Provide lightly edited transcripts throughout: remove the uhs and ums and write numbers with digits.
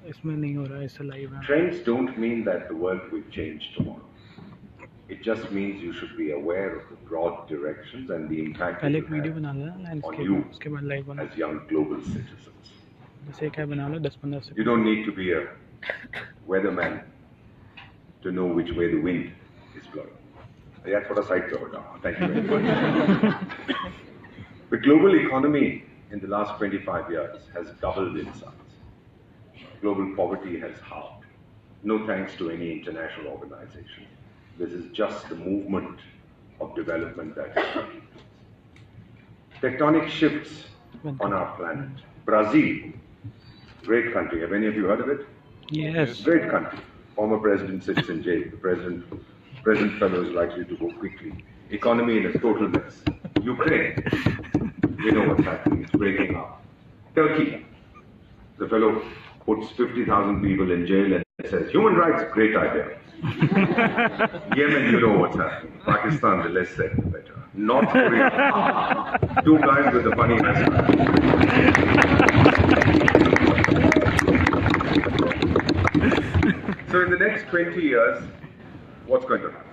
इसमें नहीं हो रहा है ऐसा लाइव है. Trends don't mean that the world will change tomorrow. It just means you should be aware of the broad directions and the impact पहले it एक will वीडियो have बना लेना on लैंडस्केप you में, उसके बाद live बना. as young global citizens. जैसे क्या बना लो 10-15 You second. don't need to be a weatherman to know which way the wind is blowing. That's what a side cover now. Thank you very much. The global economy in the last 25 years has doubled in size. Global poverty has halved. No thanks to any international organization. This is just the movement of development that is taking place. Tectonic shifts on our planet. Brazil, great country. Have any of you heard of it? Yes. Great country. Former president sits in jail. The present fellow is likely to go quickly. Economy in a total mess. Ukraine, we know what's happening. It's breaking up. Turkey, the fellow puts 50,000 people in jail and says, human rights, great idea. Yemen, you know what's happening. Pakistan, the less said, the better. North Korea, two guys with a funny hairstyle. So in the next 20 years, what's going to happen?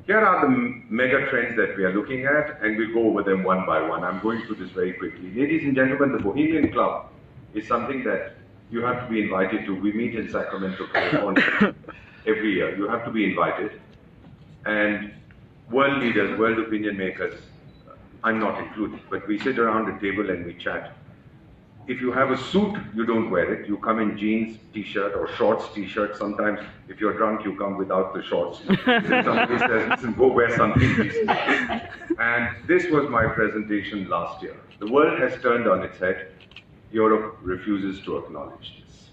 Here are the mega trends that we are looking at, and we'll go over them one by one. I'm going through this very quickly. Ladies and gentlemen, the Bohemian Club is something that you have to be invited to. We meet in Sacramento, California every year. You have to be invited. And world leaders, world opinion makers, I'm not included, but we sit around a table and we chat. If you have a suit, you don't wear it. You come in jeans, t-shirt, or shorts, t-shirt. Sometimes, if you're drunk, you come without the shorts. Somebody says, listen, go wear something decent. And this was my presentation last year. The world has turned on its head. Europe refuses to acknowledge this.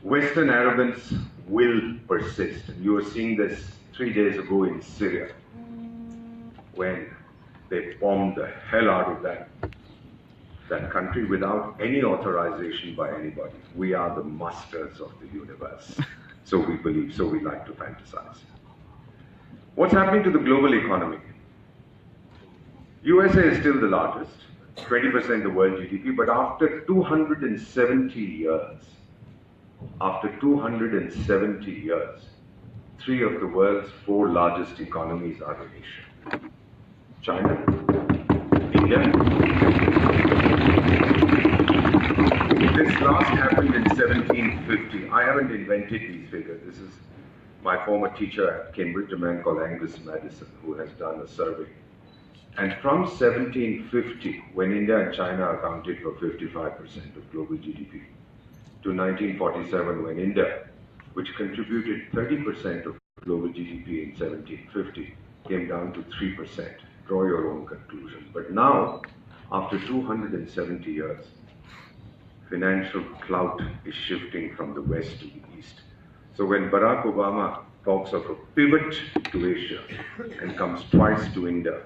Western arrogance will persist. And you were seeing this 3 days ago in Syria, when they bombed the hell out of that country without any authorization by anybody. We are the masters of the universe. So we believe, so we like to fantasize. What's happening to the global economy? USA is still the largest, 20% of the world GDP, but after 270 years, three of the world's 4 largest economies are in Asia. China, India. This last happened in 1750. I haven't invented these figures. This is my former teacher at Cambridge, a man called Angus Madison, who has done a survey. And from 1750, when India and China accounted for 55% of global GDP, to 1947, when India, which contributed 30% of global GDP in 1750, came down to 3%. Draw your own conclusions. But now, after 270 years, financial clout is shifting from the west to the east. So when Barack Obama talks of a pivot to Asia and comes twice to India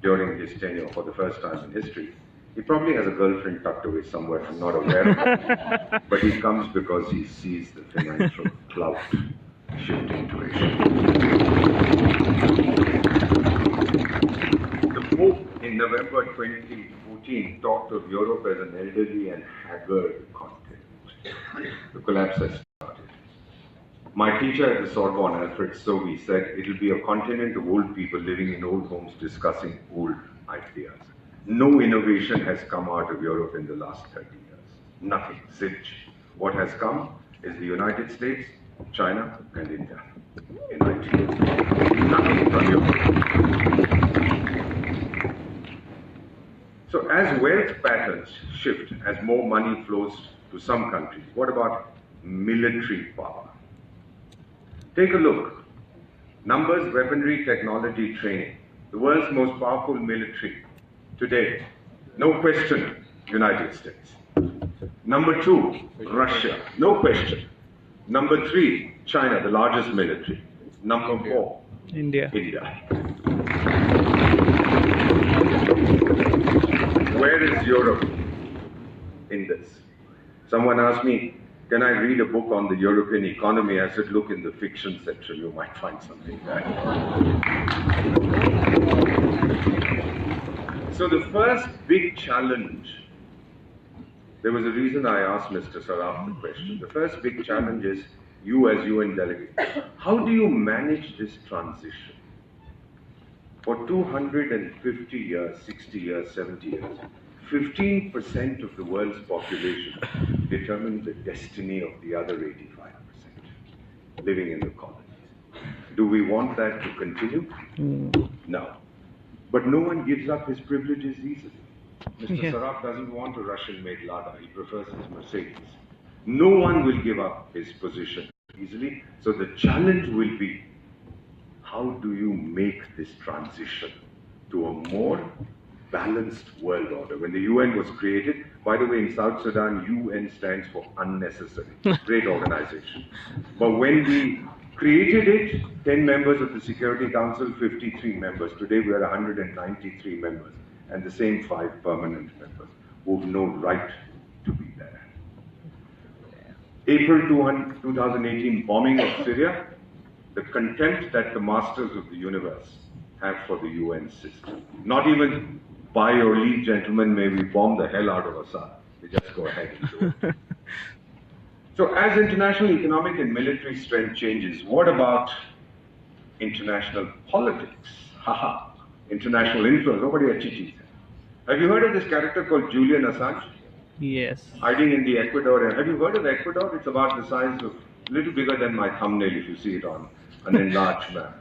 during his tenure for the first time in history, he probably has a girlfriend tucked away somewhere, I'm not aware of it. But he comes because he sees the financial clout shifting to Asia. The Pope in November 2014 talked of Europe as an elderly and haggard continent. The collapse has started. My teacher at the Sorbonne, Alfred Sauvy, said it will be a continent of old people living in old homes discussing old ideas. No innovation has come out of Europe in the last 30 years. Nothing. Zilch. What has come is the United States, China, and India. Nothing from Europe. So as wealth patterns shift, as more money flows to some countries, what about military power? Take a look. Numbers, weaponry, technology, training. The world's most powerful military today, no question, United States. Number 2, Russia, no question. Number 3, China, the largest military. Number 4, India. Where is Europe in this? Someone asked me, can I read a book on the European economy? I said, look in the fiction section, you might find something there. So the first big challenge, there was a reason I asked Mr. Saraf the question. The first big challenge is you as UN delegate. How do you manage this transition? For 250 years, 60 years, 70 years, 15% of the world's population determined the destiny of the other 85% living in the colonies. Do we want that to continue? No. But no one gives up his privileges easily. Mr. Saraf doesn't want a Russian-made Lada. He prefers his Mercedes. No one will give up his position easily. So the challenge will be, how do you make this transition to a more balanced world order? When the UN was created, by the way, in South Sudan, UN stands for unnecessary. Great organization. But when we created it, 10 members of the Security Council, 53 members. Today we are 193 members. And the same 5 permanent members who have no right to be there. April 2018 bombing of Syria, the contempt that the masters of the universe have for the UN system. Not even by your leave, gentlemen, may we bomb the hell out of Assad. They just go ahead and do it. So as international economic and military strength changes, what about international politics? Haha, international influence. Nobody achieves. Have you heard of this character called Julian Assange? Yes. Hiding in the Ecuador. Have you heard of Ecuador? It's about the size of, a little bigger than my thumbnail if you see it on an enlarged map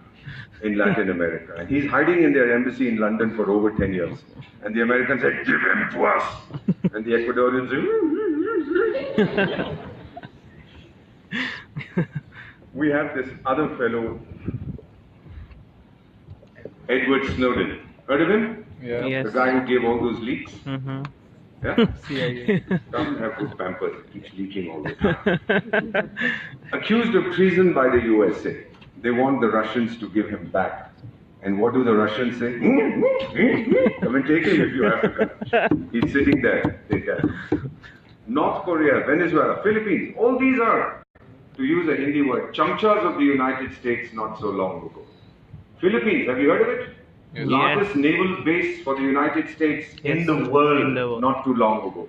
in Latin America. And he's hiding in their embassy in London for over 10 years. And the Americans said, give him to us. And the Ecuadorians say, we have this other fellow, Edward Snowden. Heard of him? Yeah. Yes. The guy who gave all those leaks? Yeah? CIA. Doesn't have good pampers, it keeps leaking all the time. Accused of treason by the USA. They want the Russians to give him back. And what do the Russians say? Come and take him if you have to come. He's sitting there, they tell him. North Korea, Venezuela, Philippines, all these are, to use a Hindi word, chamchas of the United States not so long ago. Philippines, have you heard of it? Yes. Largest naval base for the United States in the world not too long ago.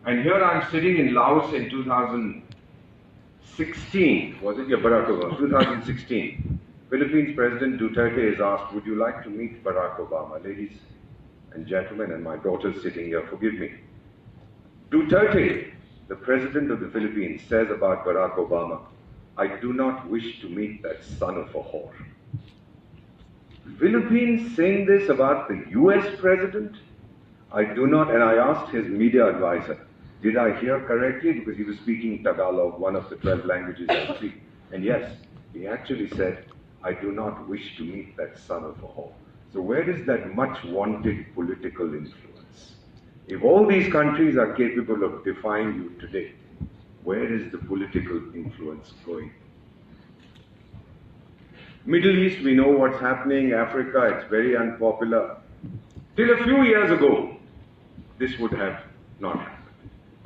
And here I'm sitting in Laos in 2016, was it? Yeah, Barack Obama, 2016. Philippines President Duterte is asked, would you like to meet Barack Obama? Ladies and gentlemen, and my daughter's sitting here, forgive me. Duterte, the President of the Philippines, says about Barack Obama, I do not wish to meet that son of a whore. Philippines saying this about the US President? I do not, and I asked his media advisor, did I hear correctly? Because he was speaking Tagalog, one of the 12 languages I speak. And yes, he actually said, I do not wish to meet that son of a whore. So where is that much wanted political influence? If all these countries are capable of defying you today, where is the political influence going? Middle East, we know what's happening. Africa, it's very unpopular. Till a few years ago, this would have not happened.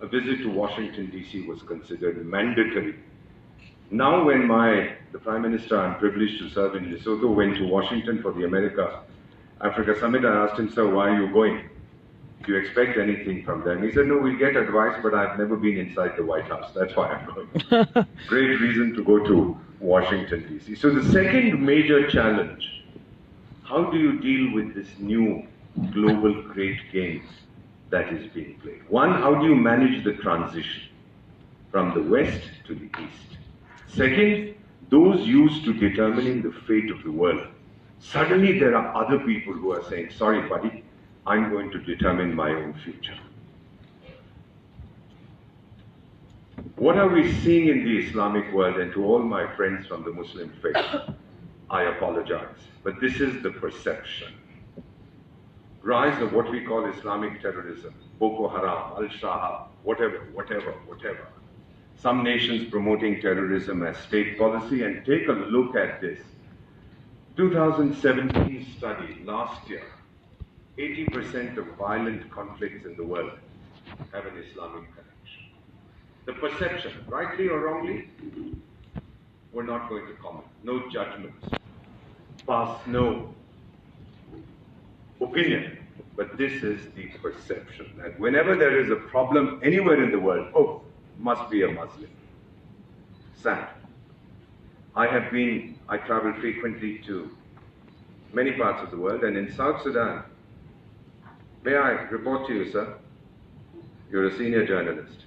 A visit to Washington, D.C. was considered mandatory. Now when the Prime Minister, I'm privileged to serve in Lesotho, went to Washington for the Africa Summit, I asked him, sir, why are you going? Do you expect anything from them? He said, no, we'll get advice, but I've never been inside the White House. That's why I'm going. Great reason to go to Washington, D.C. So the second major challenge, how do you deal with this new global great game that is being played? One, how do you manage the transition from the West to the East? Second, those used to determining the fate of the world. Suddenly there are other people who are saying, sorry buddy, I'm going to determine my own future. What are we seeing in the Islamic world? And to all my friends from the Muslim faith, I apologize, but this is the perception. Rise of what we call Islamic terrorism, Boko Haram, Al-Shabaab, whatever. Some nations promoting terrorism as state policy, and take a look at this. 2017 study last year, 80% of violent conflicts in the world have an Islamic connection. The perception, rightly or wrongly, we're not going to comment. No judgments. Pass no opinion. But this is the perception that whenever there is a problem anywhere in the world, oh, must be a Muslim. Sad. I travel frequently to many parts of the world, and in South Sudan, may I report to you, sir? You're a senior journalist.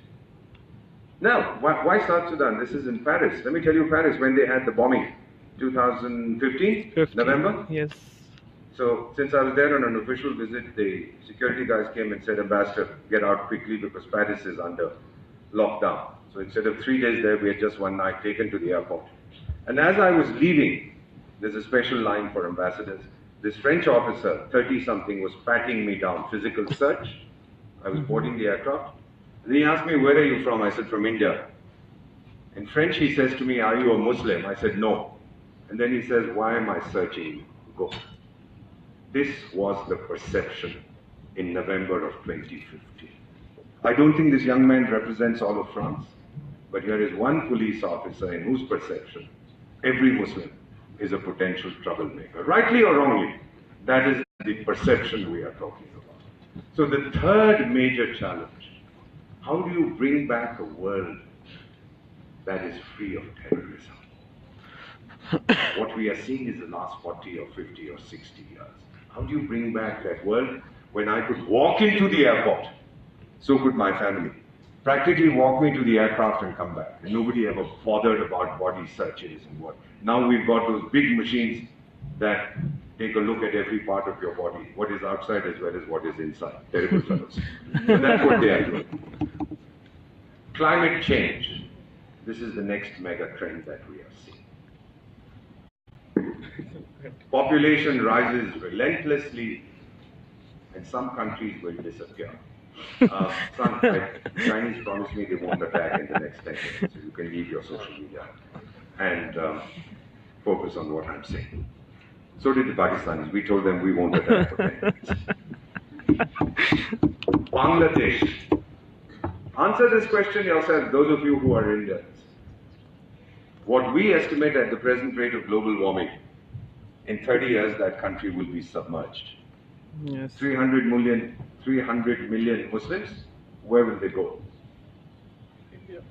Now, why South Sudan? This is in Paris. Let me tell you, Paris, when they had the bombing, 2015, November? Yes. So, since I was there on an official visit, the security guys came and said, Ambassador, get out quickly because Paris is under lockdown. So, instead of 3 days there, we had just one night taken to the airport. And as I was leaving, there's a special line for ambassadors. This French officer, 30-something, was patting me down, physical search. I was boarding the aircraft. And he asked me, where are you from? I said, from India. In French, he says to me, are you a Muslim? I said, no. And then he says, why am I searching you? Go. This was the perception in November of 2015. I don't think this young man represents all of France, but here is one police officer in whose perception every Muslim is a potential troublemaker. Rightly or wrongly, that is the perception we are talking about. So the third major challenge, how do you bring back a world that is free of terrorism? What we are seeing is the last 40 or 50 or 60 years. How do you bring back that world when I could walk into the airport? So could my family. Practically walk me to the aircraft and come back. And nobody ever bothered about body searches and what. Now we've got those big machines that take a look at every part of your body, what is outside as well as what is inside. Terrible fellows. So that's what they are doing. Climate change. This is the next mega trend that we are seeing. Population rises relentlessly, and some countries will disappear. Chinese promised me they won't attack in the next 10 minutes, so you can leave your social media and focus on what I'm saying. So did the Pakistanis. We told them we won't attack for 10 minutes. Bangladesh. Answer this question yourself, those of you who are Indians. What we estimate at the present rate of global warming, in 30 years that country will be submerged. Yes. 300 million Muslims, where will they go? India.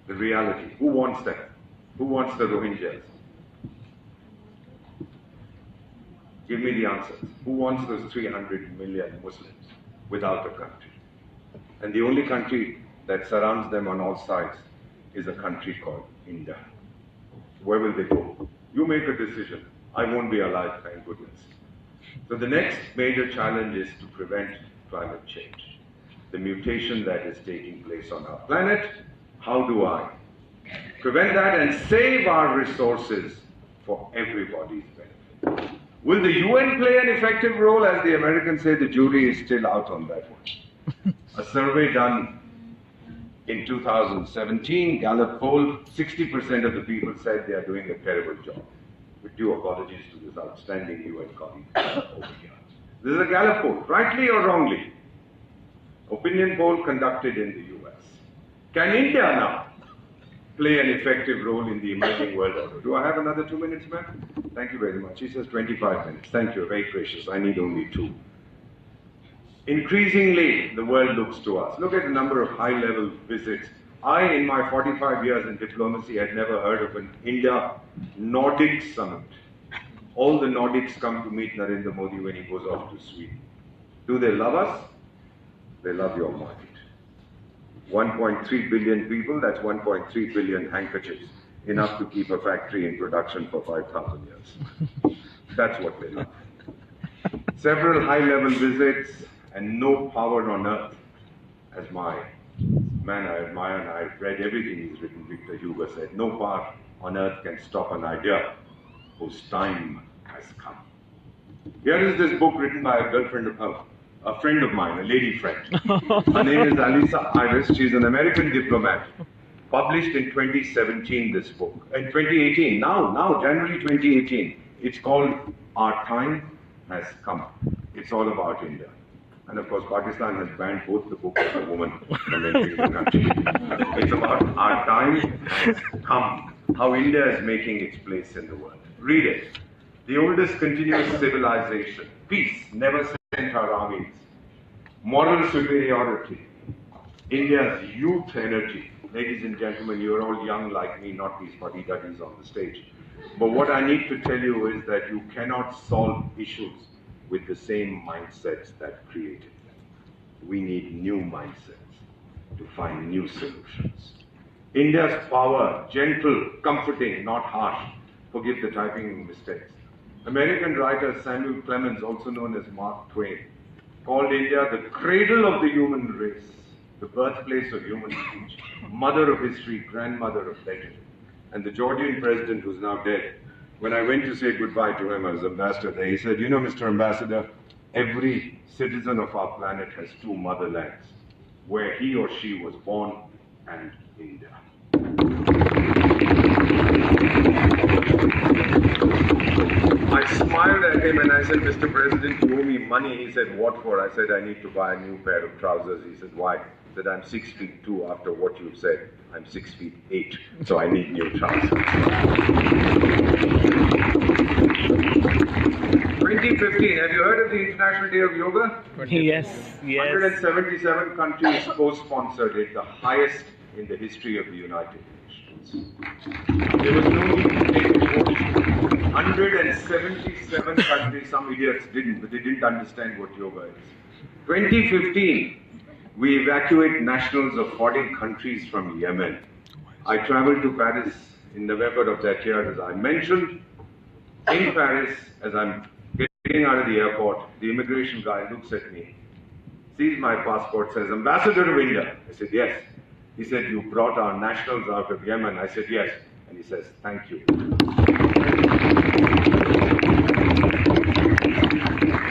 The reality, who wants that? Who wants the Rohingyas? Give me the answers. Who wants those 300 million Muslims without a country? And the only country that surrounds them on all sides is a country called India. Where will they go? You make a decision. I won't be alive, thank goodness. So the next major challenge is to prevent climate change. The mutation that is taking place on our planet, how do I prevent that and save our resources for everybody's benefit? Will the UN play an effective role? As the Americans say, the jury is still out on that one. A survey done in 2017, Gallup poll, 60% of the people said they are doing a terrible job. With due apologies to this outstanding UN colleague over here. This is a Gallup poll, rightly or wrongly. Opinion poll conducted in the US. Can India now play an effective role in the emerging world order? Do I have another 2 minutes, ma'am? Thank you very much. He says 25 minutes. Thank you, very gracious. I need only 2. Increasingly, the world looks to us. Look at the number of high-level visits. I, in my 45 years in diplomacy, had never heard of an India-Nordic summit. All the Nordics come to meet Narendra Modi when he goes off to Sweden. Do they love us? They love your market. 1.3 billion people, that's 1.3 billion handkerchiefs. Enough to keep a factory in production for 5,000 years. That's what they love. Several high-level visits and no power on earth, as my man I admire, and I've read everything he's written, Victor Hugo said, no power on earth can stop an idea whose time has come. Here is this book written by a friend of mine, a lady friend. Her name is Alisa Iris. She's an American diplomat. Published in 2017, this book. In 2018, now, January 2018. It's called Our Time Has Come. It's all about India. And of course, Pakistan has banned both the book and the woman from entering the country. It's about our time has come, how India is making its place in the world. Read it. The oldest continuous civilization. Peace never sent her armies. Moral superiority. India's youth energy. Ladies and gentlemen, you're all young like me, not these fuddy-duddies on the stage. But what I need to tell you is that you cannot solve issues with the same mindsets that created them. We need new mindsets to find new solutions. India's power, gentle, comforting, not harsh. Forgive the typing mistakes. American writer Samuel Clemens, also known as Mark Twain, called India the cradle of the human race, the birthplace of human speech, mother of history, grandmother of legend. And the Georgian president, who's now dead, when I went to say goodbye to him as ambassador there, he said, you know, Mr. Ambassador, every citizen of our planet has two motherlands, where he or she was born and India. I smiled at him and I said, Mr. President, you owe me money. He said, what for? I said, I need to buy a new pair of trousers. He said, why? I said, I'm 6'2" after what you've said. I'm 6'8", so I need new trousers. 2015, have you heard of the International Day of Yoga? Yes, yes. 177 countries co-sponsored it, the highest in the history of the United Nations. There was no need to take a vote. 177 countries, some idiots didn't, but they didn't understand what yoga is. 2015, we evacuate nationals of 40 countries from Yemen. I traveled to Paris in November of that year, as I mentioned. In Paris, as I'm getting out of the airport, the immigration guy looks at me, sees my passport, says, Ambassador of India. I said, yes. He said, you brought our nationals out of Yemen. I said, yes. And he says, thank you.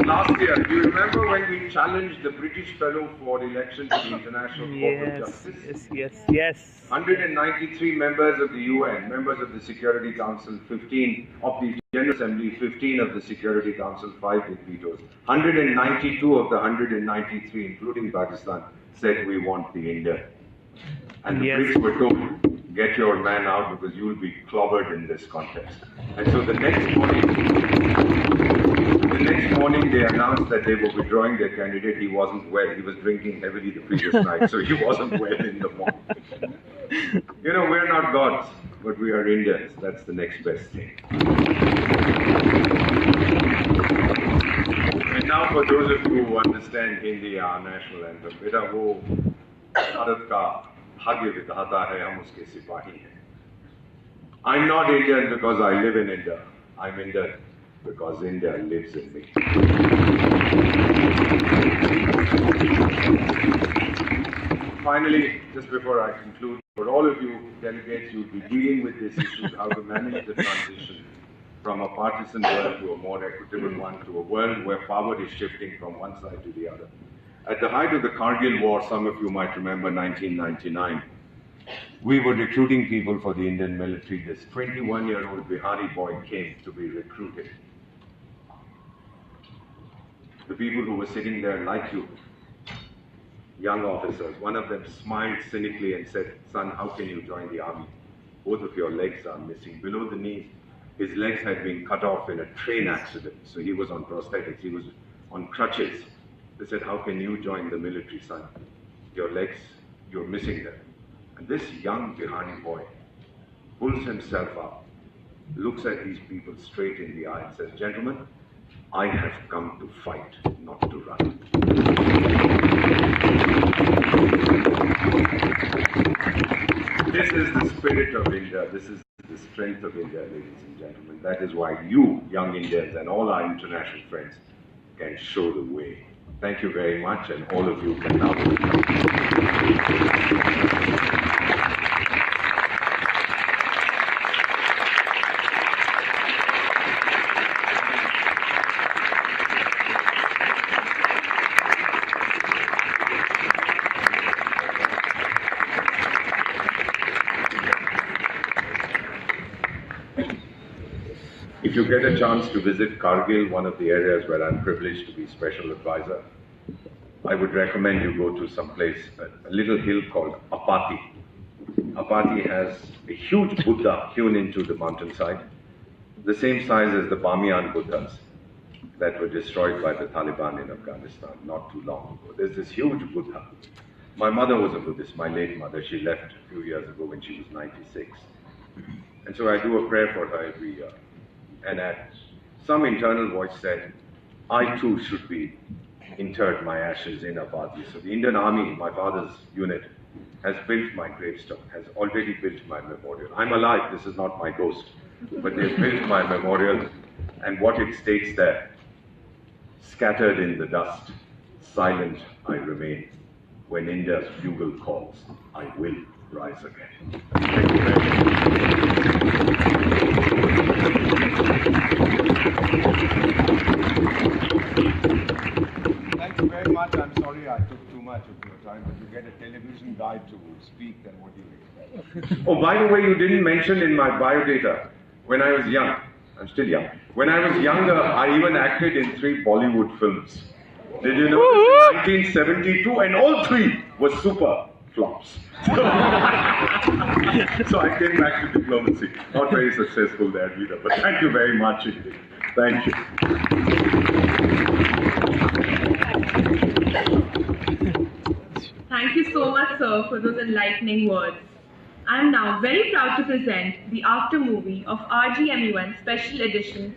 Last year, do you remember when we challenged the British fellow for election to the International Court of Justice? Yes. 193 members of the UN, members of the Security Council, 15 of the General Assembly, 15 of the Security Council, 5 with vetoes. 192 of the 193, including Pakistan, said we want the India. And the Brits were told, get your man out because you will be clobbered in this contest. And so the next morning they announced that they were withdrawing their candidate. He wasn't well. He was drinking heavily the previous night, so he wasn't well in the morning. You know, we're not gods, but we are Indians. That's the next best thing. And now for those of you who understand Hindi, our national anthem, beta wo bharat ka bhagya vidhata hai, hum uske sipahi hain. I'm not Indian because I live in India. I'm Indian because India lives in me. Finally, just before I conclude, for all of you delegates, you'll be dealing with this issue, how to manage the transition from a partisan world to a more equitable one, to a world where power is shifting from one side to the other. At the height of the Kargil War, some of you might remember 1999, we were recruiting people for the Indian military. This 21-year-old Bihari boy came to be recruited. The people who were sitting there like you, young officers, one of them smiled cynically and said, son, how can you join the army? Both of your legs are missing. Below the knees, his legs had been cut off in a train accident. So he was on prosthetics, he was on crutches. They said, how can you join the military, son? Your legs, you're missing them. And this young Bihari boy pulls himself up, looks at these people straight in the eye and says, gentlemen, I have come to fight, not to run. This is the spirit of India. This is the strength of India, ladies and gentlemen. That is why you, young Indians, and all our international friends can show the way. Thank you very much, and all of you can now. If you get a chance to visit Kargil, one of the areas where I'm privileged to be special advisor, I would recommend you go to some place, a little hill called Apati. Apati has a huge Buddha hewn into the mountainside. the same size as the Bamiyan Buddhas that were destroyed by the Taliban in Afghanistan not too long ago. There's this huge Buddha. My mother was a Buddhist, my late mother. She left a few years ago when she was 96. And so I do a prayer for her every year. And some internal voice said, I too should be interred my ashes in Abadi. So the Indian Army, my father's unit, has built my gravestone, has already built my memorial. I'm alive, this is not my ghost, but they've built my memorial, and what it states there, scattered in the dust, silent I remain. When India's bugle calls, I will rise again. Thank you very much. Thank you very much. I'm sorry I took too much of your time, but you get a television guy to speak, then what do you expect? Oh, by the way, you didn't mention in my biodata, when I was young, I'm still young, when I was younger, I even acted in 3 Bollywood films. Did you know this? In 1972, and all 3 were super flops. So I came back to diplomacy. Not very successful there either, but thank you very much indeed. Thank you. Thank you so much, sir, for those enlightening words. I am now very proud to present the after movie of RGME1 Special Edition